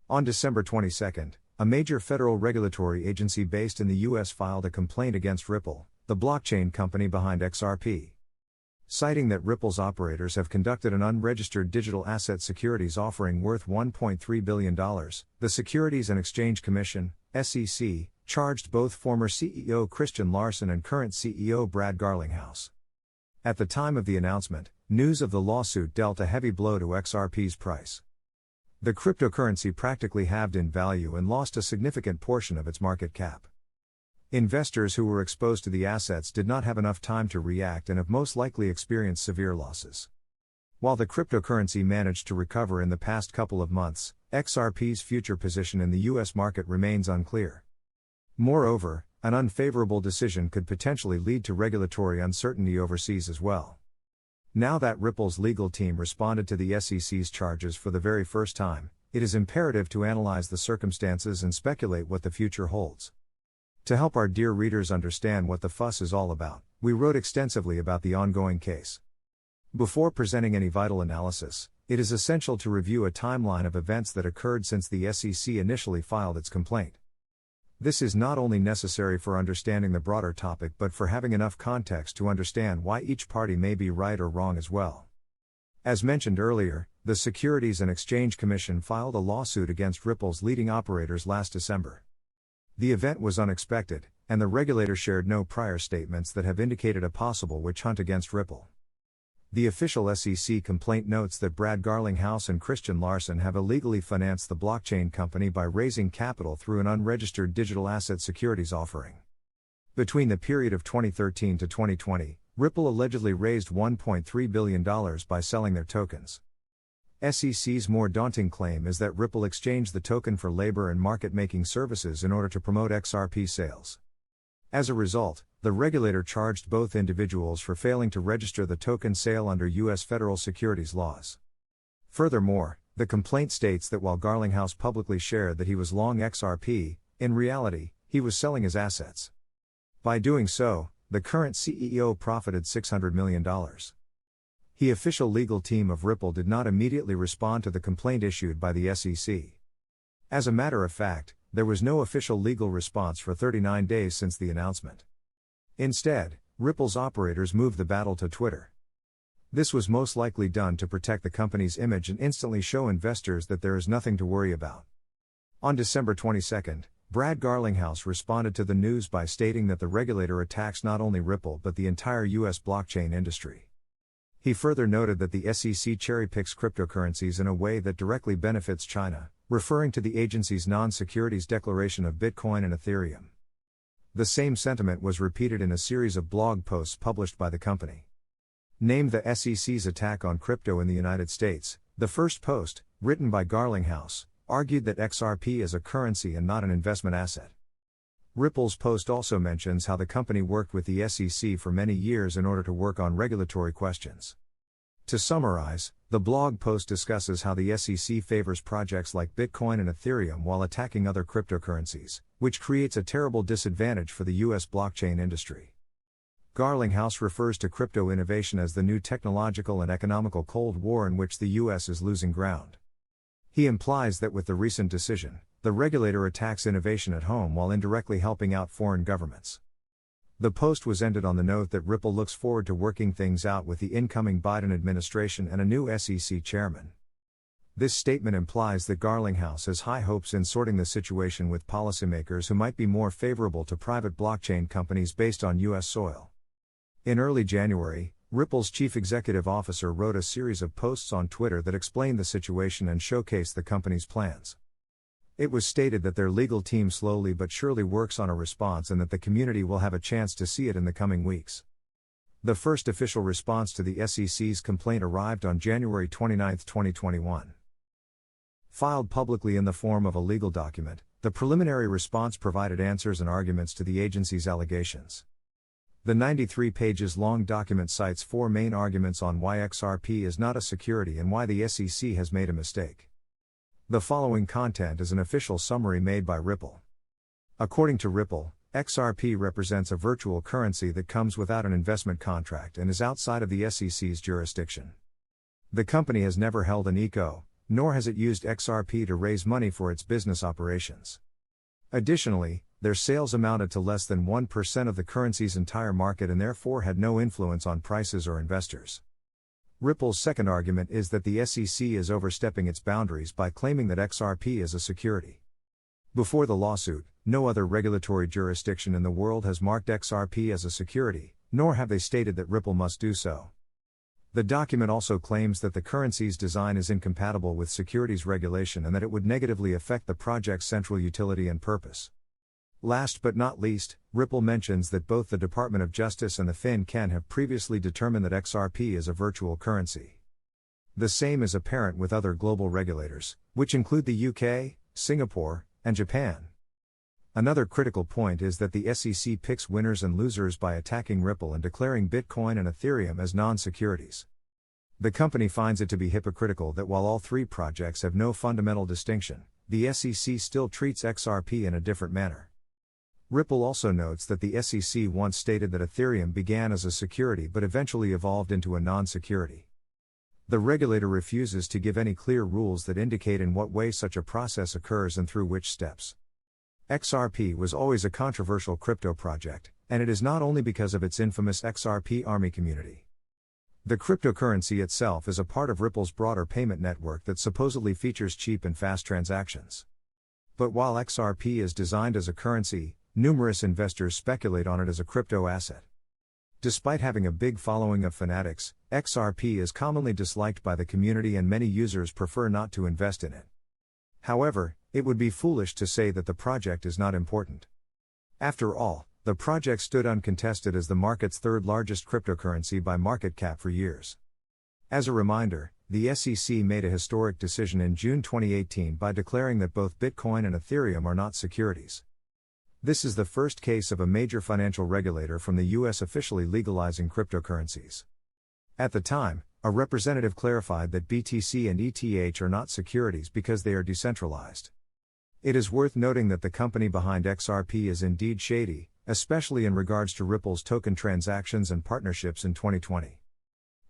On December 22, a major federal regulatory agency based in the U.S. filed a complaint against Ripple, the blockchain company behind XRP. Citing that Ripple's operators have conducted an unregistered digital asset securities offering worth $1.3 billion, the Securities and Exchange Commission, SEC, charged both former CEO Christian Larson and current CEO Brad Garlinghouse. At the time of the announcement, news of the lawsuit dealt a heavy blow to XRP's price. The cryptocurrency practically halved in value and lost a significant portion of its market cap. Investors who were exposed to the assets did not have enough time to react and have most likely experienced severe losses. While the cryptocurrency managed to recover in the past couple of months, XRP's future position in the U.S. market remains unclear. Moreover, an unfavorable decision could potentially lead to regulatory uncertainty overseas as well. Now that Ripple's legal team responded to the SEC's charges for the very first time, it is imperative to analyze the circumstances and speculate what the future holds. To help our dear readers understand what the fuss is all about, we wrote extensively about the ongoing case. Before presenting any vital analysis, it is essential to review a timeline of events that occurred since the SEC initially filed its complaint. This is not only necessary for understanding the broader topic but for having enough context to understand why each party may be right or wrong as well. As mentioned earlier, the Securities and Exchange Commission filed a lawsuit against Ripple's leading operators last December. The event was unexpected, and the regulator shared no prior statements that have indicated a possible witch hunt against Ripple. The official SEC complaint notes that Brad Garlinghouse and Christian Larson have illegally financed the blockchain company by raising capital through an unregistered digital asset securities offering. Between the period of 2013 to 2020, Ripple allegedly raised $1.3 billion by selling their tokens. SEC's more daunting claim is that Ripple exchanged the token for labor and market-making services in order to promote XRP sales. As a result, the regulator charged both individuals for failing to register the token sale under U.S. federal securities laws. Furthermore, the complaint states that while Garlinghouse publicly shared that he was long XRP, in reality, he was selling his assets. By doing so, the current CEO profited $600 million. The official legal team of Ripple did not immediately respond to the complaint issued by the SEC. As a matter of fact, there was no official legal response for 39 days since the announcement. Instead, Ripple's operators moved the battle to Twitter. This was most likely done to protect the company's image and instantly show investors that there is nothing to worry about. On December 22, Brad Garlinghouse responded to the news by stating that the regulator attacks not only Ripple but the entire U.S. blockchain industry. He further noted that the SEC cherry-picks cryptocurrencies in a way that directly benefits China, referring to the agency's non-securities declaration of Bitcoin and Ethereum. The same sentiment was repeated in a series of blog posts published by the company. Named the SEC's attack on crypto in the United States, the first post, written by Garlinghouse, argued that XRP is a currency and not an investment asset. Ripple's post also mentions how the company worked with the SEC for many years in order to work on regulatory questions. To summarize, the blog post discusses how the SEC favors projects like Bitcoin and Ethereum while attacking other cryptocurrencies, which creates a terrible disadvantage for the U.S. blockchain industry. Garlinghouse refers to crypto innovation as the new technological and economical Cold War in which the U.S. is losing ground. He implies that with the recent decision, the regulator attacks innovation at home while indirectly helping out foreign governments. The post was ended on the note that Ripple looks forward to working things out with the incoming Biden administration and a new SEC chairman. This statement implies that Garlinghouse has high hopes in sorting the situation with policymakers who might be more favorable to private blockchain companies based on U.S. soil. In early January, Ripple's chief executive officer wrote a series of posts on Twitter that explained the situation and showcased the company's plans. It was stated that their legal team slowly but surely works on a response and that the community will have a chance to see it in the coming weeks. The first official response to the SEC's complaint arrived on January 29, 2021. Filed publicly in the form of a legal document, the preliminary response provided answers and arguments to the agency's allegations. The 93 pages long document cites four main arguments on why XRP is not a security and why the SEC has made a mistake. The following content is an official summary made by Ripple. According to Ripple, XRP represents a virtual currency that comes without an investment contract and is outside of the SEC's jurisdiction. The company has never held an nor has it used XRP to raise money for its business operations. Additionally, their sales amounted to less than 1% of the currency's entire market and therefore had no influence on prices or investors. Ripple's second argument is that the SEC is overstepping its boundaries by claiming that XRP is a security. Before the lawsuit, no other regulatory jurisdiction in the world has marked XRP as a security, nor have they stated that Ripple must do so. The document also claims that the currency's design is incompatible with securities regulation and that it would negatively affect the project's central utility and purpose. Last but not least, Ripple mentions that both the Department of Justice and the FinCEN have previously determined that XRP is a virtual currency. The same is apparent with other global regulators, which include the UK, Singapore, and Japan. Another critical point is that the SEC picks winners and losers by attacking Ripple and declaring Bitcoin and Ethereum as non-securities. The company finds it to be hypocritical that while all three projects have no fundamental distinction, the SEC still treats XRP in a different manner. Ripple also notes that the SEC once stated that Ethereum began as a security but eventually evolved into a non-security. The regulator refuses to give any clear rules that indicate in what way such a process occurs and through which steps. XRP was always a controversial crypto project, and it is not only because of its infamous XRP army community. The cryptocurrency itself is a part of Ripple's broader payment network that supposedly features cheap and fast transactions. But while XRP is designed as a currency, numerous investors speculate on it as a crypto asset. Despite having a big following of fanatics, XRP is commonly disliked by the community and many users prefer not to invest in it. However, it would be foolish to say that the project is not important. After all, the project stood uncontested as the market's third largest cryptocurrency by market cap for years. As a reminder, the SEC made a historic decision in June 2018 by declaring that both Bitcoin and Ethereum are not securities. This is the first case of a major financial regulator from the US officially legalizing cryptocurrencies. At the time, a representative clarified that BTC and ETH are not securities because they are decentralized. It is worth noting that the company behind XRP is indeed shady, especially in regards to Ripple's token transactions and partnerships in 2020.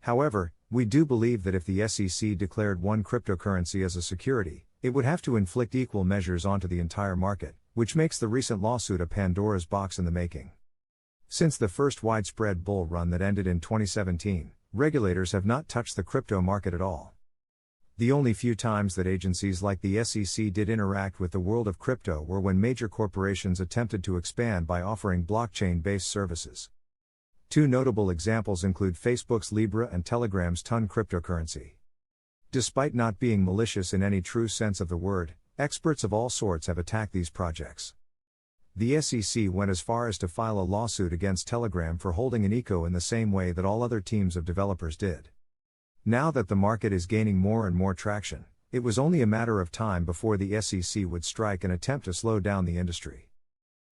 However, we do believe that if the SEC declared one cryptocurrency as a security, it would have to inflict equal measures onto the entire market, which makes the recent lawsuit a Pandora's box in the making. Since the first widespread bull run that ended in 2017, regulators have not touched the crypto market at all. The only few times that agencies like the SEC did interact with the world of crypto were when major corporations attempted to expand by offering blockchain-based services. Two notable examples include Facebook's Libra and Telegram's Ton cryptocurrency. Despite not being malicious in any true sense of the word, experts of all sorts have attacked these projects. The SEC went as far as to file a lawsuit against Telegram for holding an ICO in the same way that all other teams of developers did. Now that the market is gaining more and more traction, it was only a matter of time before the SEC would strike and attempt to slow down the industry.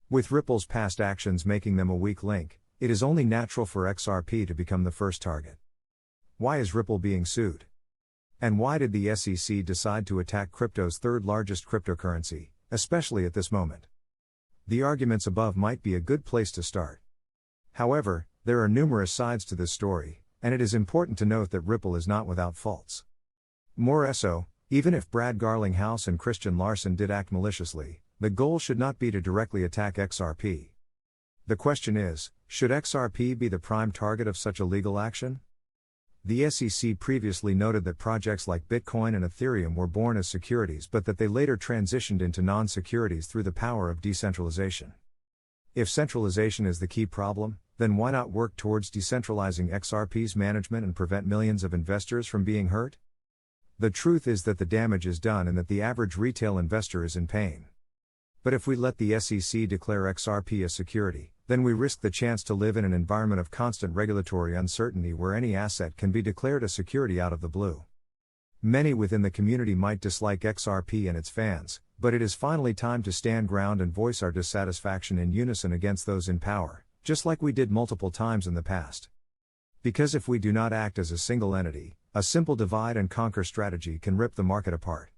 With Ripple's past actions making them a weak link, it is only natural for XRP to become the first target. Why is Ripple being sued? And why did the SEC decide to attack crypto's third largest cryptocurrency, especially at this moment? The arguments above might be a good place to start. However, there are numerous sides to this story, and it is important to note that Ripple is not without faults. More so, even if Brad Garlinghouse and Christian Larson did act maliciously, the goal should not be to directly attack XRP. The question is, should XRP be the prime target of such a legal action? The SEC previously noted that projects like Bitcoin and Ethereum were born as securities but that they later transitioned into non-securities through the power of decentralization. If centralization is the key problem, then why not work towards decentralizing XRP's management and prevent millions of investors from being hurt? The truth is that the damage is done and that the average retail investor is in pain. But if we let the SEC declare XRP a security, then we risk the chance to live in an environment of constant regulatory uncertainty where any asset can be declared a security out of the blue. Many within the community might dislike XRP and its fans, but it is finally time to stand ground and voice our dissatisfaction in unison against those in power, just like we did multiple times in the past. Because if we do not act as a single entity, a simple divide and conquer strategy can rip the market apart.